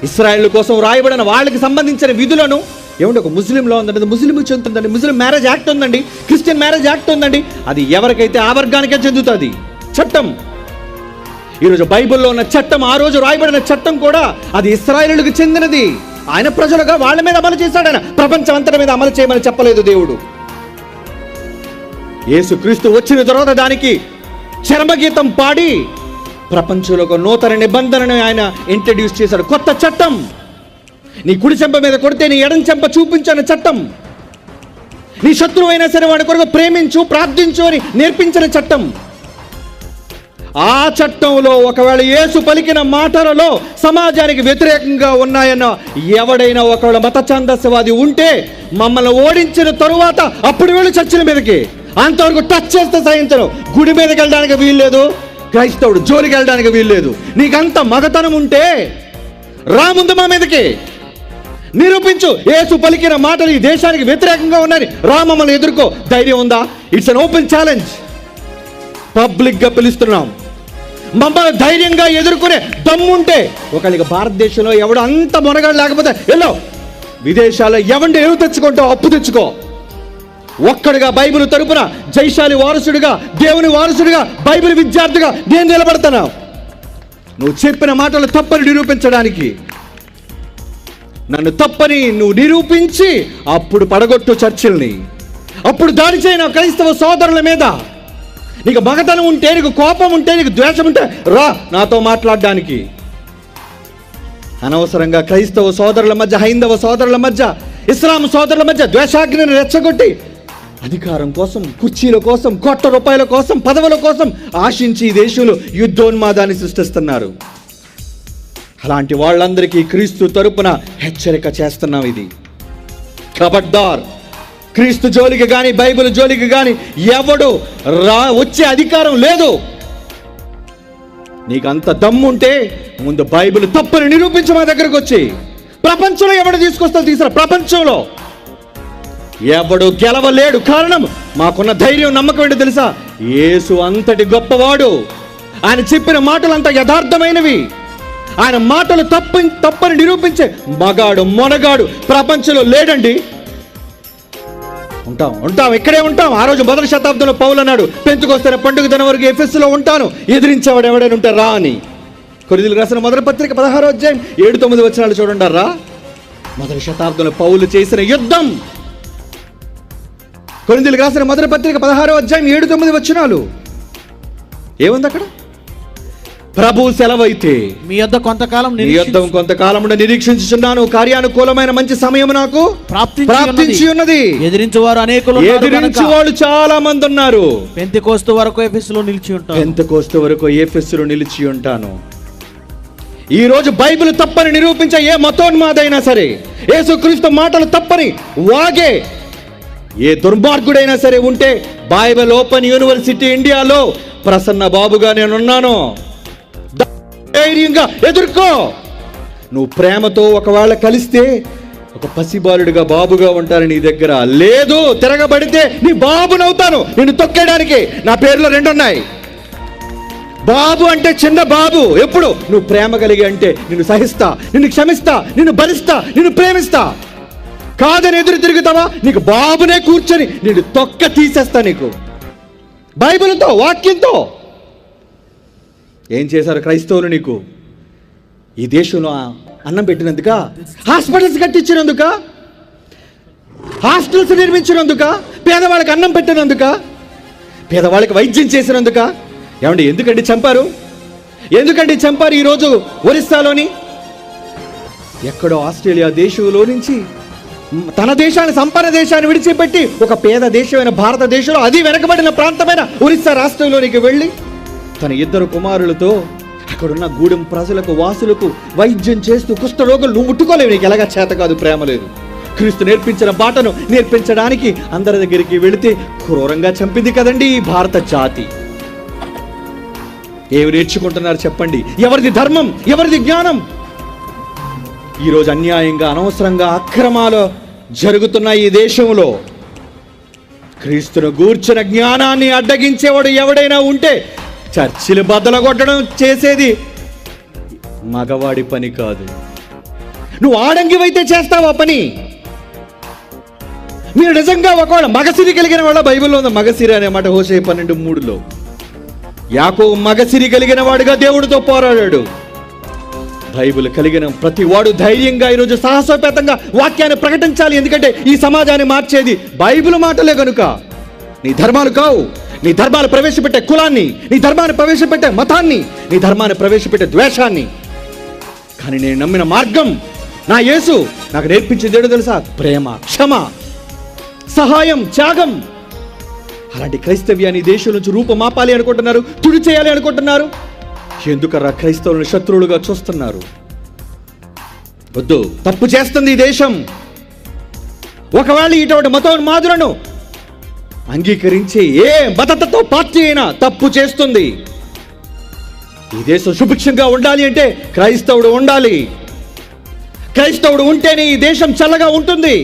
ఇశ్రాయేలు కోసం రాయబడిన వాళ్ళకి సంబంధించిన విధులను ఏమంటే ఒక ముస్లింలో ఉందండి, ముస్లింకి చెందుతుందండి, ముస్లిం మ్యారేజ్ యాక్ట్ ఉందండి, క్రిస్టియన్ మ్యారేజ్ యాక్ట్ ఉందండి, అది ఎవరికైతే ఆ వర్గానికే చెందుతుంది చట్టం. ఈరోజు బైబిల్లో ఉన్న చట్టం, ఆ రోజు రాయబడిన చట్టం కూడా అది ఇశ్రాయేలుకు చెందినది. ఆయన ప్రజలుగా వాళ్ళ మీద అమలు చేశాడు. ఆయన ప్రపంచం అంతటి మీద అమలు చేయమని చెప్పలేదు దేవుడు. యేసుక్రీస్తు వచ్చిన తర్వాత దానికి చరమగీతం పాడి ప్రపంచంలో ఒక నూతన నిబంధనను ఆయన ఇంట్రడ్యూస్ చేశాడు. కొత్త చట్టం. నీ కుడి చెంప మీద కొడితే నీ ఎడం చెంప చూపించిన చట్టం. నీ శత్రువు అయినా సరే వాడి కొరకు ప్రేమించు, ప్రార్థించు అని నేర్పించిన చట్టం. ఆ చట్టంలో ఒకవేళ యేసు పలికిన మాటలలో సమాజానికి వ్యతిరేకంగా ఉన్నాయన్న ఎవడైనా ఒకవేళ మత ఛాందస్యవాది ఉంటే మమ్మల్ని ఓడించిన తరువాత అప్పుడు వీళ్ళు చర్చిల మీదకి, అంతవరకు టచ్ చేస్తే సహించరు. గుడి మీదకి వెళ్ళడానికి వీల్లేదు, క్రైస్తవుడు జోలికి వెళ్ళడానికి వీల్లేదు. నీకంత మగతనం ఉంటే రా ముందు మా మీదకి నిరూపించు. యేసు పలికిన మాటలు ఈ దేశానికి వ్యతిరేకంగా ఉన్నాయి, రా మమ్మల్ని ఎదుర్కో. ధైర్యం ఉందా? It's an open challenge. పబ్లిక్గా పిలుస్తున్నాం. మమ్మల్ని ధైర్యంగా ఎదుర్కొనే దమ్ముంటే, ఒకళ్ళకి భారతదేశంలో ఎవడు అంత మొనగాడు లేకపోతే ఎల్లో విదేశాల్లో ఎవరిని ఎరువు తెచ్చుకుంటావు, అప్పు తెచ్చుకో. ఒక్కడిగా బైబిల్ తరపున జైశాలి వారసుడిగా, దేవుని వారసుడిగా, బైబిల్ విద్యార్థిగా నేను నిలబడతాను. నువ్వు చెప్పిన మాటలు తప్పని నిరూపించడానికి. నన్ను తప్పని నువ్వు నిరూపించి అప్పుడు పడగొట్టు చర్చిల్ని, అప్పుడు దాడి చేయను క్రైస్తవ సోదరుల మీద. నీకు మగతనం ఉంటే, నీకు కోపం ఉంటే, నీకు ద్వేషం ఉంటే రా నాతో మాట్లాడడానికి. అనవసరంగా క్రైస్తవ సోదరుల మధ్య, హైందవ సోదరుల మధ్య, ఇస్లాం సోదరుల మధ్య ద్వేషాగ్నిని రెచ్చగొట్టి అధికారం కోసం, కుర్చీల కోసం, కోట్ల రూపాయల కోసం, పదవుల కోసం ఆశించి ఈ దేశంలో యుద్ధోన్మాదాన్ని సృష్టిస్తున్నారు. అలాంటి వాళ్ళందరికీ క్రీస్తు తరపున హెచ్చరిక చేస్తున్నాం. ఇది ఖబర్దార్. క్రీస్తు జోలికి కానీ, బైబిల్ జోలికి కానీ ఎవడు వచ్చే అధికారం లేదు. నీకు అంత దమ్ముంటే ముందు బైబిల్ తప్పని నిరూపించి మా దగ్గరకు వచ్చి. ప్రపంచంలో ఎవడు తీసుకొస్తావు తీసుకురా. ప్రపంచంలో ఎవడు గెలవలేడు. కారణం మాకున్న ధైర్యం, నమ్మకం ఏంటో తెలుసా? యేసు అంతటి గొప్పవాడు. ఆయన చెప్పిన మాటలు అంత యథార్థమైనవి. ఆయన మాటలు తప్పని నిరూపించే మగాడు, మొనగాడు ప్రపంచంలో లేడండి. ఉంటాం ఇక్కడే ఉంటాం. ఆ రోజు మొదటి శతాబ్దంలో పౌలు అన్నాడు, పెంతుకొస్తే పండుగ దినం వరకు ఎఫెస్సులో ఉంటాను, ఎదిరించేవాడు ఎవడైనా ఉంటే రా అని. కొరింథీయులకు రాసిన మొదటి పత్రిక 16వ అధ్యాయం 7-9 వచనాలు చూడండి. రా మొదటి శతాబ్దంలో పౌలు చేసిన యుద్ధం. కొరింథీయులకు రాసిన మొదటి పత్రిక 16వ అధ్యాయం 7-9 వచనాలు ఏముంది అక్కడ? ప్రభు సెలవైతే మీ యొద్ద కొంతకాలం నిరీక్షించుచున్నాను, కార్యానుకూలమైన మంచి సమయం నాకు ప్రాప్తించి ఉన్నది. ఎదిరించు వాళ్ళు చాలా మంది ఉన్నారు. పెంతెకోస్తు వరకు ఎఫెసులో నిలిచి ఉంటాను. ఈ రోజు బైబిల్ తప్పని నిరూపించే ఏ మతోన్మాదైనా సరే, యేసుక్రీస్తు మాటలు తప్పని వాగే ఏ దుర్మార్గుడైనా సరే ఉంటే, బైబిల్ ఓపెన్ యూనివర్సిటీ ఇండియాలో ప్రసన్న బాబుగా నేనున్నాను. ధైర్యంగా ఎదుర్కో. నువ్వు ప్రేమతో ఒకవేళ కలిస్తే ఒక పసిబాలుడిగా బాబుగా ఉంటాను నీ దగ్గర. లేదు, తిరగబడితే నీ బాబునవుతాను. నిన్ను తొక్కేయడానికి నా పేర్లో 2 ఉన్నాయి. బాబు అంటే చిన్న బాబు. ఎప్పుడు నువ్వు ప్రేమ కలిగి అంటే నిన్ను సహిస్తా, నిన్ను క్షమిస్తా, నిన్ను భరిస్తా, నిన్ను ప్రేమిస్తా. కాదని ఎదురు తిరుగుతావా, నీకు బాబునే కూర్చొని నిన్ను తొక్క తీసేస్తా. నీకు బైబిల్తో, వాక్యంతో. ఏం చేశారు క్రైస్తవులు నీకు? ఈ దేశంలో అన్నం పెట్టినందుక, హాస్పిటల్స్ కట్టించినందుక, హాస్టల్స్ నిర్మించినందుక, పేదవాళ్ళకి అన్నం పెట్టినందుక, పేదవాళ్ళకి వైద్యం చేసినందుక. ఏమండి ఎందుకండి చంపారు? ఈరోజు ఒరిస్సాలోని ఎక్కడో ఆస్ట్రేలియా దేశంలో నుంచి తన దేశాన్ని, సంపన్న దేశాన్ని విడిచిపెట్టి ఒక పేద దేశమైన భారతదేశంలో, అది వెనకబడిన ప్రాంతమైన ఒరిస్సా రాష్ట్రంలోనికి వెళ్ళి తన 2 కుమారులతో అక్కడున్న గూడెం ప్రజలకు, వాసులకు వైద్యం చేస్తూ కుష్ఠరోగులు నువ్వు ముట్టుకోలేవు. నీకు ఎలాగా చేత కాదు, ప్రేమ లేదు. క్రీస్తు నేర్పించిన బాటను నేర్పించడానికి అందరి దగ్గరికి వెళితే క్రూరంగా చంపింది కదండి ఈ భారత జాతి. ఏమి నేర్చుకుంటున్నారు చెప్పండి? ఎవరిది ధర్మం, ఎవరిది జ్ఞానం? ఈరోజు అన్యాయంగా, అనవసరంగా అక్రమాలు జరుగుతున్న ఈ దేశంలో క్రీస్తును గూర్చిన జ్ఞానాన్ని అడ్డగించేవాడు ఎవడైనా ఉంటే చర్చిలు బద్దలు కొట్టడం చేసేది మగవాడి పని కాదు. నువ్వు ఆడంగివైతే చేస్తావా పని? మీరు నిజంగా ఒకవేళ మగసిరి కలిగిన వాళ్ళ, బైబిల్లో ఉంది మగసిరి అనే మాట హోషేయ 12:3లో. యాకోబు మగసిరి కలిగిన వాడుగా దేవుడితో పోరాడాడు. బైబిల్ కలిగిన ప్రతి వాడు ధైర్యంగా ఈరోజు సాహసోపేతంగా వాక్యాన్ని ప్రకటించాలి. ఎందుకంటే ఈ సమాజాన్ని మార్చేది బైబిల్ మాటలే కనుక. నీ ధర్మాలు కావు, నీ ధర్మాలు ప్రవేశపెట్టే కులాన్ని, నీ ధర్మాన్ని ప్రవేశపెట్టే మతాన్ని, నీ ధర్మాన్ని ప్రవేశపెట్టే ద్వేషాన్ని. కానీ నేను నమ్మిన మార్గం, నా యేసు నాకు నేర్పించింది ఏంటో తెలుసా? ప్రేమ, క్షమ, సహాయం, త్యాగం. అలాంటి క్రైస్తవ్యాన్ని దేశం నుంచి రూపమాపాలి అనుకుంటున్నారు, తుడి చేయాలి అనుకుంటున్నారు. ఎందుకరా క్రైస్తవులను శత్రువులుగా చూస్తున్నారు? వద్దు, తప్పు చేస్తుంది ఈ దేశం. ఒకవేళ ఇటువంటి మతోన్మాదులను అంగీకరించే ఏ మతతత్వ పార్టీ అయినా తప్పు చేస్తుంది. ఈ దేశం సుభిక్షంగా ఉండాలి అంటే క్రైస్తవుడు ఉండాలి. క్రైస్తవుడు ఉంటేనే ఈ దేశం చల్లగా ఉంటుంది.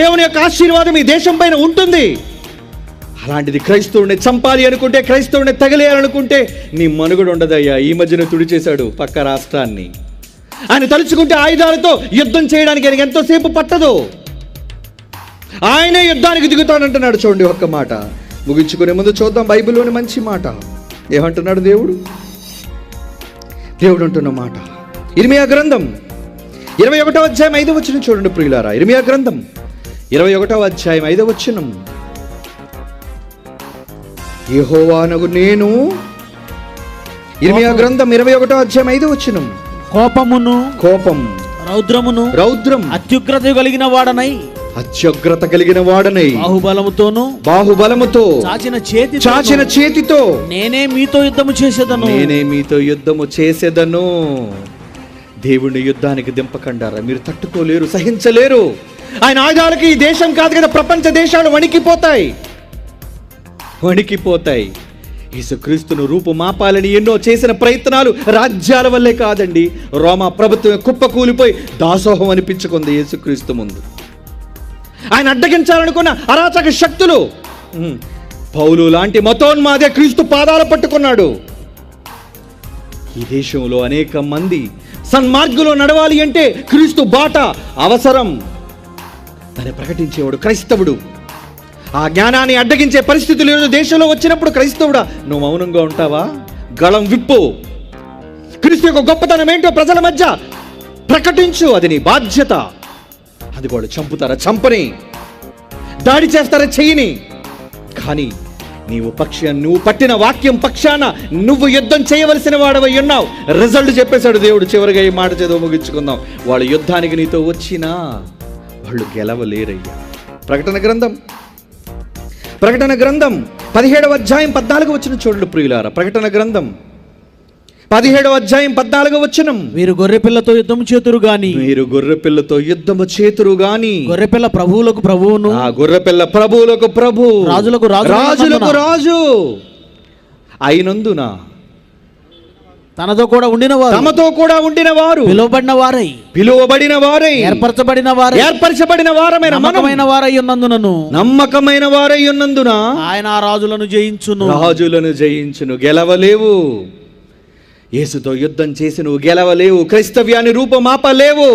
దేవుని యొక్క ఆశీర్వాదం ఈ దేశం పైన ఉంటుంది. అలాంటిది క్రైస్తవుడిని చంపాలి అనుకుంటే, క్రైస్తవుడిని తగిలేయాలనుకుంటే నీ మనుగడు ఉండదయ్యా. ఈ మధ్యన తుడి చేశాడు పక్క రాష్ట్రాన్ని. ఆయన తలుచుకుంటే ఆయుధాలతో యుద్ధం చేయడానికి ఆయనకి ఎంతోసేపు పట్టదు. ఆయనే యుద్ధానికి దిగుతానంటున్నాడు. చూడండి ఒక్క మాట ముగించుకునే ముందు చూద్దాం బైబిల్లోని మంచి మాట. ఏమంటున్నాడు దేవుడు? దేవుడు అంటున్న మాట ఇర్మియా గ్రంథం 21వ అధ్యాయం 5వ వచనం చూడండి ప్రియులారా. ఇర్మియా గ్రంథం 21వ అధ్యాయం 5వ వచనం. యెహోవానగు నేను, ఇర్మియా గ్రంథం 21వ అధ్యాయం 5వ వచనం. కోపం, రౌద్రం, అత్యుగ్రత కలిగిన వాడనై, బాహుబలముతో, చాచిన చేతితో నేనే మీతో యుద్ధము చేసేదను. దేవుణ్ణి యుద్ధానికి దింపకండారా? మీరు తట్టుకోలేరు, సహించలేరు. ఆయన ఆయుధాలకి ఈ దేశం కాదు కదా, ప్రపంచ దేశాలు వణికిపోతాయి. యేసుక్రీస్తును రూపుమాపాలని ఎన్నో చేసిన ప్రయత్నాలు రాజ్యాల వల్లే కాదండి. రోమా ప్రభుత్వం కుప్పకూలిపోయి దాసోహం అనిపించుకుంది యేసుక్రీస్తు ముందు. ఆయన అడ్డగించాలనుకున్న అరాచక శక్తులు, పౌలు లాంటి మతోన్మాదే క్రీస్తు పాదాలు పట్టుకున్నాడు. ఈ దేశంలో అనేక మంది సన్మార్గులో నడవాలి అంటే క్రీస్తు బాట అవసరం. దాన్ని ప్రకటించేవాడు క్రైస్తవుడు. ఆ జ్ఞానాన్ని అడ్డగించే పరిస్థితులు ఈరోజు దేశంలో వచ్చినప్పుడు క్రైస్తవుడా నువ్వు మౌనంగా ఉంటావా? గళం విప్పు. క్రీస్తు యొక్క గొప్పతనం ఏంటో ప్రజల మధ్య ప్రకటించు. అది నీ బాధ్యత. అది కూడా చంపుతారా? చంపని. దాడి చేస్తారా? చెయ్యని. కానీ నువ్వు పట్టిన వాక్యం పక్షాన నువ్వు యుద్ధం చేయవలసిన వాడవై ఉన్నావు. రిజల్ట్ చెప్పేశాడు దేవుడు. చివరిగా ఈ మాట చదువు ముగించుకుందాం. వాళ్ళు యుద్ధానికి నీతో వచ్చినా వాళ్ళు గెలవలేరయ్యా. ప్రకటన గ్రంథం 17వ అధ్యాయం 14వ వచనం చూడండి ప్రియులారా. ప్రకటన గ్రంథం 17వ అధ్యాయం 14వ వచనం. మీరు గొర్రెపిల్లతో యుద్ధము చేతురు గాని గొర్రెపిల్ల ప్రభువులకు ప్రభువును, ఆ గొర్రెపిల్ల ప్రభువులకు ప్రభు, రాజులకు రాజు అయినందున తమతో కూడా ఉండిన వారు పిలువబడిన వారై ఏర్పరచబడిన వారమైన నమ్మకమైన వారై ఉన్నందున ఆయన రాజులను జయించును. గెలవలేవు. యేసుతో యుద్ధం చేసి నువ్వు గెలవలేవు. క్రైస్తవ్యాన్ని రూపమాపలేవు.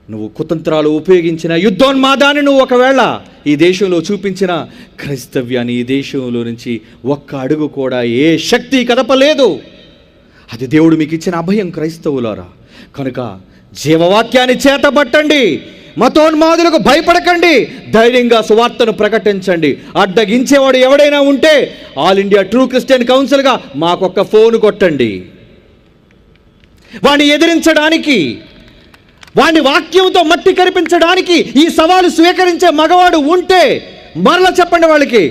నువ్వు కుతంత్రాలు ఉపయోగించిన యుద్ధోన్మాదాన్ని నువ్వు ఒకవేళ ఈ దేశంలో చూపించిన క్రైస్తవ్యాన్ని ఈ దేశంలో నుంచి ఒక్క అడుగు కూడా ఏ శక్తి కదపలేదు. అది దేవుడు మీకు ఇచ్చిన అభయం క్రైస్తవులారా. కనుక జీవవాక్యాన్ని చేతబట్టండి. మతోన్మాదులకు భయపడకండి. ధైర్యంగా సువార్తను ప్రకటించండి. అడ్డగించేవాడు ఎవడైనా ఉంటే ఆల్ ఇండియా ట్రూ క్రిస్టియన్ కౌన్సిల్గా మాకొక్క ఫోన్ కొట్టండి. వాడిని ఎదిరించడానికి, వాడిని వాక్యంతో మట్టి కరిపించడానికి ఈ సవాలు స్వీకరించే మగవాడు ఉంటే మరలా చెప్పండి వాళ్ళకి.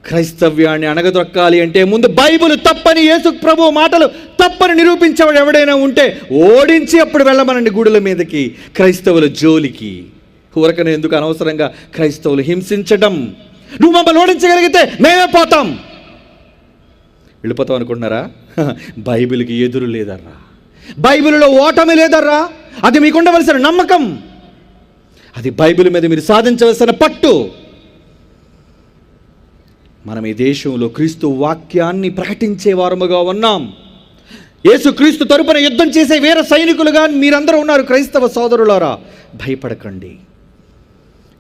క్రైస్తవ్యాన్ని అణగదొక్కాలి అంటే ముందు బైబిల్ తప్పని, యేసు ప్రభు మాటలు తప్పని నిరూపించేవాడు ఎవడైనా ఉంటే ఓడించి అప్పుడు వెళ్ళమనండి గుడుల మీదకి, క్రైస్తవుల జోలికి. ఊరకనే ఎందుకు అనవసరంగా క్రైస్తవులు హింసించడం? నువ్వు మమ్మల్ని ఓడించగలిగితే మేమే పోతాం. వెళ్ళిపోతాం అనుకుంటున్నారా? బైబిల్కి ఎదురు లేదర్రా. బైబిల్లో ఓటమి లేదర్రా. అది మీకు ఉండవలసిన నమ్మకం. అది బైబిల్ మీద మీరు సాధించవలసిన పట్టు. మనం ఈ దేశంలో క్రీస్తు వాక్యాన్ని ప్రకటించే వారముగా ఉన్నాం. యేసుక్రీస్తు తరపున యుద్ధం చేసే వీర సైనికులుగా మీరందరూ ఉన్నారు. క్రైస్తవ సోదరులారా, భయపడకండి.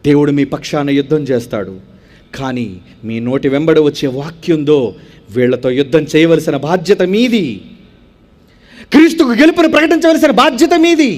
దేవుడు మీ పక్షాన యుద్ధం చేస్తాడు. కానీ మీ నోటి వెంబడి వచ్చే వాక్యందో వీళ్లతో యుద్ధం చేయవలసిన బాధ్యత మీది. క్రీస్తుకు గెలుపును ప్రకటించవలసిన బాధ్యత మీది.